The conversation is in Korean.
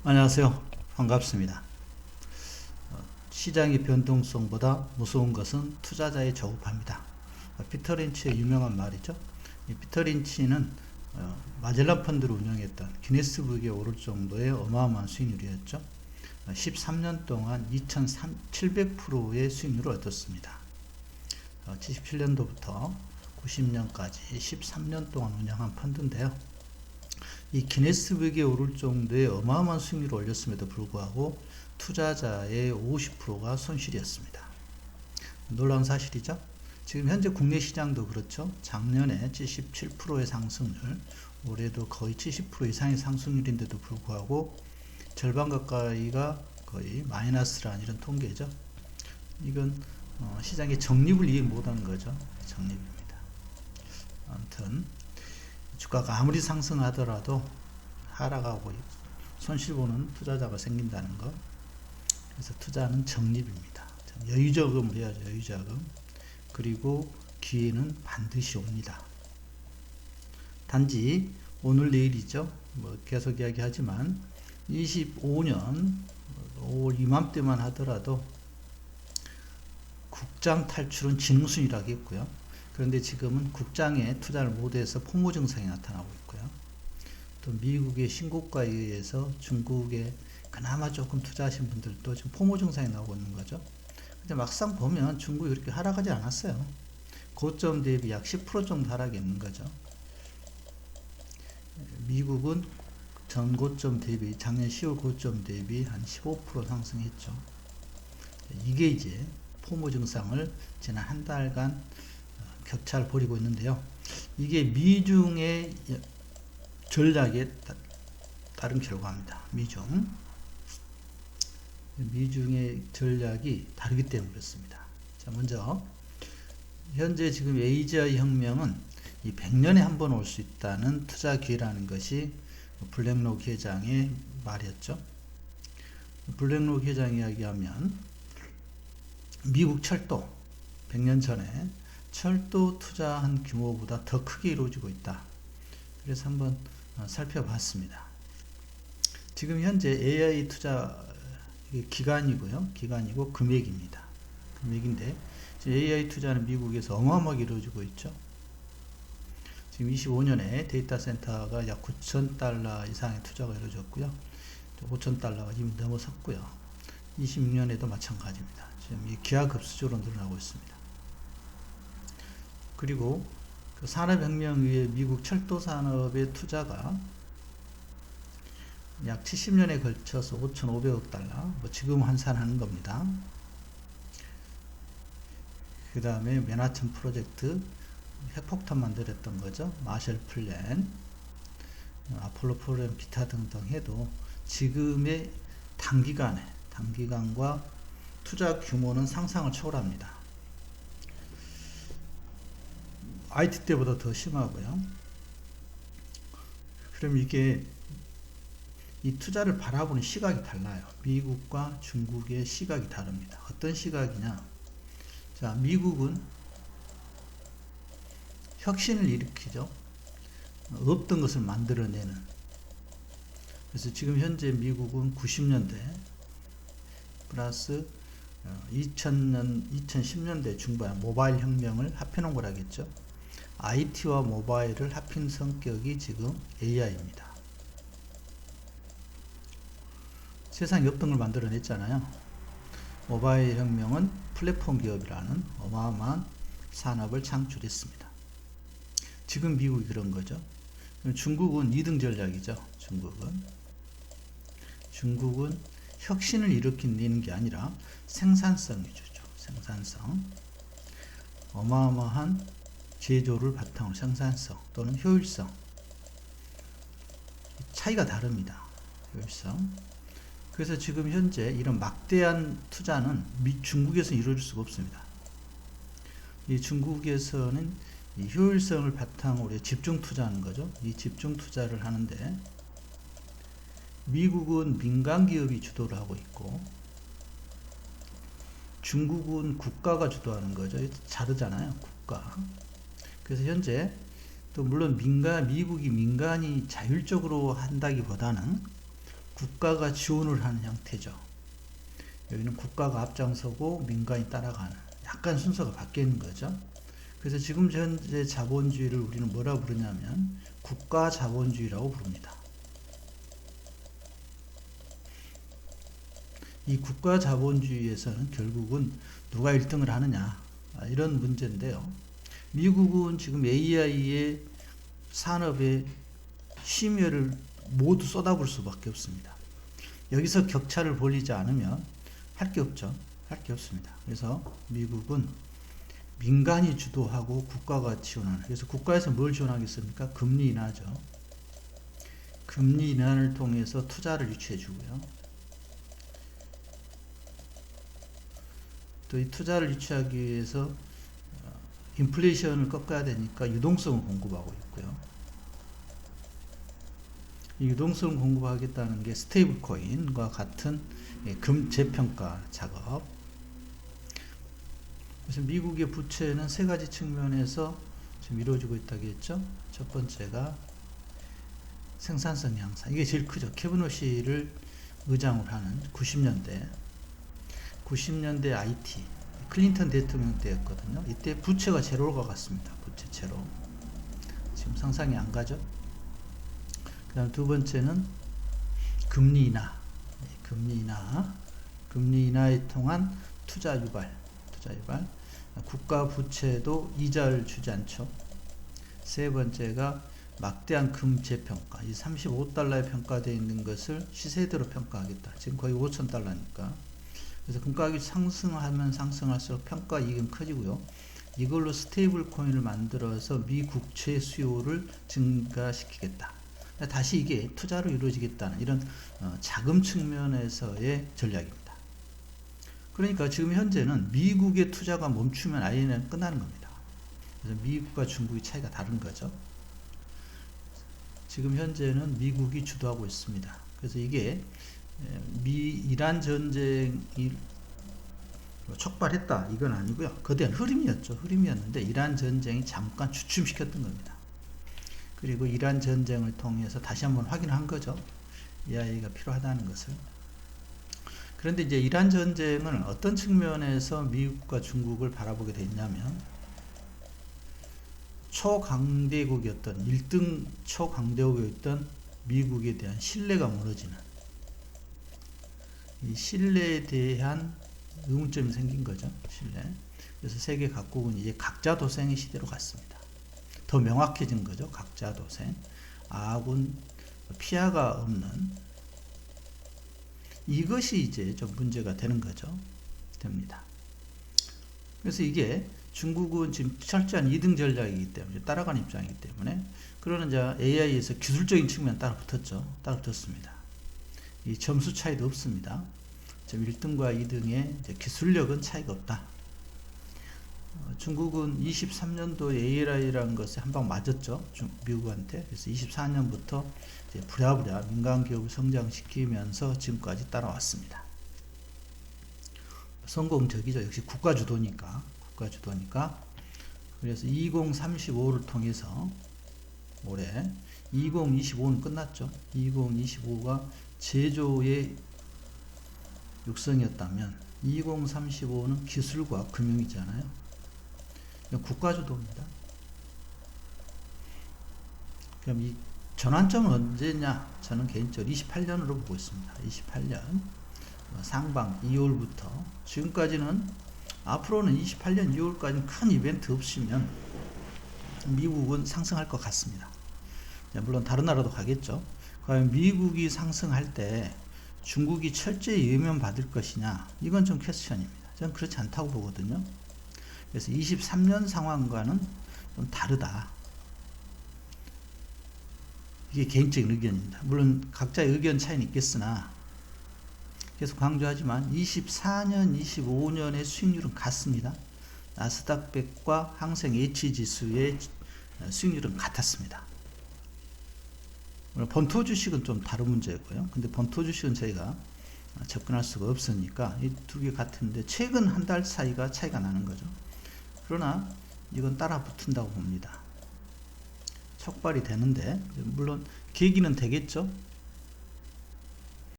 안녕하세요. 반갑습니다. 시장의 변동성보다 무서운 것은 투자자의 저급함이다. 피터 린치의 유명한 말이죠. 이 피터 린치는 마젤란 펀드를 운영했던 기네스북에 오를 정도의 어마어마한 수익률이었죠. 13년 동안 2,700%의 수익률을 얻었습니다. 77년도부터 90년까지 13년 동안 운영한 펀드인데요. 이 기네스북에 오를 정도의 어마어마한 수익률을 올렸음에도 불구하고 투자자의 50%가 손실이었습니다. 놀라운 사실이죠. 지금 현재 국내 시장도 그렇죠. 작년에 77%의 상승률, 올해도 거의 70% 이상의 상승률인데도 불구하고 절반 가까이가 거의 마이너스라는 이런 통계죠. 이건 시장의 적립을 이해 못하는 거죠. 적립입니다. 아무튼 주가가 아무리 상승하더라도 하락하고 손실보는 투자자가 생긴다는 것. 그래서 투자는 적립입니다. 여유자금을 해야죠. 여유자금. 그리고 기회는 반드시 옵니다. 단지 오늘 내일이죠. 계속 이야기하지만 25년 5월 이맘때만 하더라도 국장 탈출은 지능순이라고 했고요. 그런데 지금은 국장에 투자를 못해서 포모 증상이 나타나고 있고요. 또 미국의 신고가에 의해서 중국에 그나마 조금 투자하신 분들도 지금 포모 증상이 나오고 있는 거죠. 근데 막상 보면 중국이 그렇게 하락하지 않았어요. 고점 대비 약 10% 정도 하락이 있는 거죠. 미국은 전 고점 대비 작년 10월 고점 대비 한 15% 상승했죠. 이게 이제 포모 증상을 지난 한 달간 격차를 벌이고 있는데요. 이게 미중의 전략에 따른 결과입니다. 미중의 전략이 다르기 때문에 그렇습니다. 자, 먼저 현재 지금 AGI 혁명은 이 100년에 한 번 올 수 있다는 투자 기회라는 것이 블랙록 회장의 말이었죠. 블랙록 회장 이야기하면 미국 철도 100년 전에 철도 투자한 규모보다 더 크게 이루어지고 있다. 그래서 한번 살펴봤습니다. 지금 현재 AI 투자 기간이고 금액입니다. 금액인데 AI 투자는 미국에서 어마어마하게 이루어지고 있죠. 지금 25년에 데이터 센터가 약 9,000달러 이상의 투자가 이루어졌고요. 5,000달러가 이미 넘어섰고요. 26년에도 마찬가지입니다. 지금 기하급수적으로 늘어나고 있습니다. 그리고 그 산업혁명 이후에 미국 철도 산업의 투자가 약 70년에 걸쳐서 5,500억 달러, 지금 환산하는 겁니다. 그 다음에 맨하튼 프로젝트, 핵폭탄 만들었던 거죠. 마셜 플랜, 아폴로 프로그램, 기타 등등 해도 지금의 단기간과 투자 규모는 상상을 초월합니다. IT 때보다 더 심하고요. 그럼 이게 이 투자를 바라보는 시각이 달라요. 미국과 중국의 시각이 다릅니다. 어떤 시각이냐? 자, 미국은 혁신을 일으키죠. 없던 것을 만들어내는. 그래서 지금 현재 미국은 90년대 플러스 2010년대 중반 모바일 혁명을 합해놓은 거라겠죠. IT와 모바일을 합힌 성격이 지금 AI입니다. 세상에 없던 걸 만들어냈잖아요. 모바일 혁명은 플랫폼 기업이라는 어마어마한 산업을 창출했습니다. 지금 미국이 그런 거죠. 중국은 2등 전략이죠. 중국은 혁신을 일으키는 게 아니라 생산성 위주죠. 생산성. 어마어마한 제조를 바탕으로 생산성 또는 효율성. 차이가 다릅니다. 효율성. 그래서 지금 현재 이런 막대한 투자는 중국에서 이루어질 수가 없습니다. 이 중국에서는 이 효율성을 바탕으로 집중 투자하는 거죠. 이 집중 투자를 하는데 미국은 민간 기업이 주도를 하고 있고 중국은 국가가 주도하는 거죠. 다르잖아요. 국가. 그래서 현재 또 물론 미국이 민간이 자율적으로 한다기보다는 국가가 지원을 하는 형태죠. 여기는 국가가 앞장서고 민간이 따라가는, 약간 순서가 바뀌어 있는 거죠. 그래서 지금 현재 자본주의를 우리는 뭐라 부르냐면 국가 자본주의라고 부릅니다. 이 국가 자본주의에서는 결국은 누가 1등을 하느냐, 이런 문제인데요. 미국은 지금 AI의 산업에 심혈을 모두 쏟아부을 수밖에 없습니다. 여기서 격차를 벌리지 않으면 할 게 없죠. 할 게 없습니다. 그래서 미국은 민간이 주도하고 국가가 지원하는, 그래서 국가에서 뭘 지원하겠습니까? 금리 인하죠. 금리 인하를 통해서 투자를 유치해 주고요. 또 이 투자를 유치하기 위해서 인플레이션을 꺾어야 되니까 유동성을 공급하고 있고요. 이 유동성을 공급하겠다는 게 스테이블 코인과 같은 금 재평가 작업. 그래서 미국의 부채는 세 가지 측면에서 지금 이루어지고 있다고 했죠. 첫 번째가 생산성 향상. 이게 제일 크죠. 케빈 오시를 의장으로 하는 90년대 IT, 클린턴 대통령 때였거든요. 이때 부채가 제로가 갔습니다. 부채 제로. 지금 상상이 안 가죠? 그 다음 두 번째는 금리 인하. 금리 인하에 통한 투자 유발. 국가 부채도 이자를 주지 않죠. 세 번째가 막대한 금 재평가. 이 35달러에 평가되어 있는 것을 시세대로 평가하겠다. 지금 거의 5,000달러니까. 그래서 금가격이 상승하면 상승할수록 평가 이익은 커지고요. 이걸로 스테이블 코인을 만들어서 미 국채 수요를 증가시키겠다. 다시 이게 투자로 이루어지겠다는 이런 자금 측면에서의 전략입니다. 그러니까 지금 현재는 미국의 투자가 멈추면 아예는 끝나는 겁니다. 그래서 미국과 중국의 차이가 다른 거죠. 지금 현재는 미국이 주도하고 있습니다. 그래서 이게 이란 전쟁이 촉발했다 이건 아니고요. 거대한 흐름이었는데 이란 전쟁이 잠깐 주춤시켰던 겁니다. 그리고 이란 전쟁을 통해서 다시 한번 확인한 거죠. 이해가 필요하다는 것을. 그런데 이제 이란 전쟁은 어떤 측면에서 미국과 중국을 바라보게 됐냐면 초강대국이었던 1등 초강대국이었던 미국에 대한 신뢰가 무너지는, 이 신뢰에 대한 의문점이 생긴 거죠. 신뢰. 그래서 세계 각국은 이제 각자 도생의 시대로 갔습니다. 더 명확해진 거죠. 각자 도생. 아군 피해가 없는, 이것이 이제 좀 문제가 되는 거죠. 됩니다. 그래서 이게 중국은 지금 철저한 2등 전략이기 때문에 따라가는 입장이기 때문에, 그러는 이제 AI에서 기술적인 측면 따라 붙었습니다. 이 점수 차이도 없습니다. 지금 1등과 2등의 이제 기술력은 차이가 없다. 중국은 23년도 AI라는 것에 한 방 맞았죠. 미국한테. 그래서 24년부터 이제 부랴부랴 민간 기업을 성장시키면서 지금까지 따라왔습니다. 성공적이죠. 역시 국가 주도니까. 그래서 2035를 통해서 올해 2025는 끝났죠. 2025가 제조의 육성이었다면 2035는 기술과 금융이잖아요. 국가 주도입니다. 그럼 이 전환점은 언제냐? 저는 개인적으로 28년으로 보고 있습니다. 28년 상반 2월부터 지금까지는, 앞으로는 28년 2월까지는 큰 이벤트 없으면 미국은 상승할 것 같습니다. 물론 다른 나라도 가겠죠. 과연 미국이 상승할 때 중국이 철저히 외면받을 것이냐, 이건 좀 퀘스천입니다. 저는 그렇지 않다고 보거든요. 그래서 23년 상황과는 좀 다르다. 이게 개인적인 의견입니다. 물론 각자의 의견 차이는 있겠으나 계속 강조하지만 24년, 25년의 수익률은 같습니다. 나스닥 100과 항생 H지수의 수익률은 같았습니다. 번토 주식은 좀 다른 문제고요. 근데 번토 주식은 저희가 접근할 수가 없으니까 이 두 개 같은데 최근 한 달 사이가 차이가 나는 거죠. 그러나 이건 따라 붙은다고 봅니다. 촉발이 되는데, 물론 계기는 되겠죠.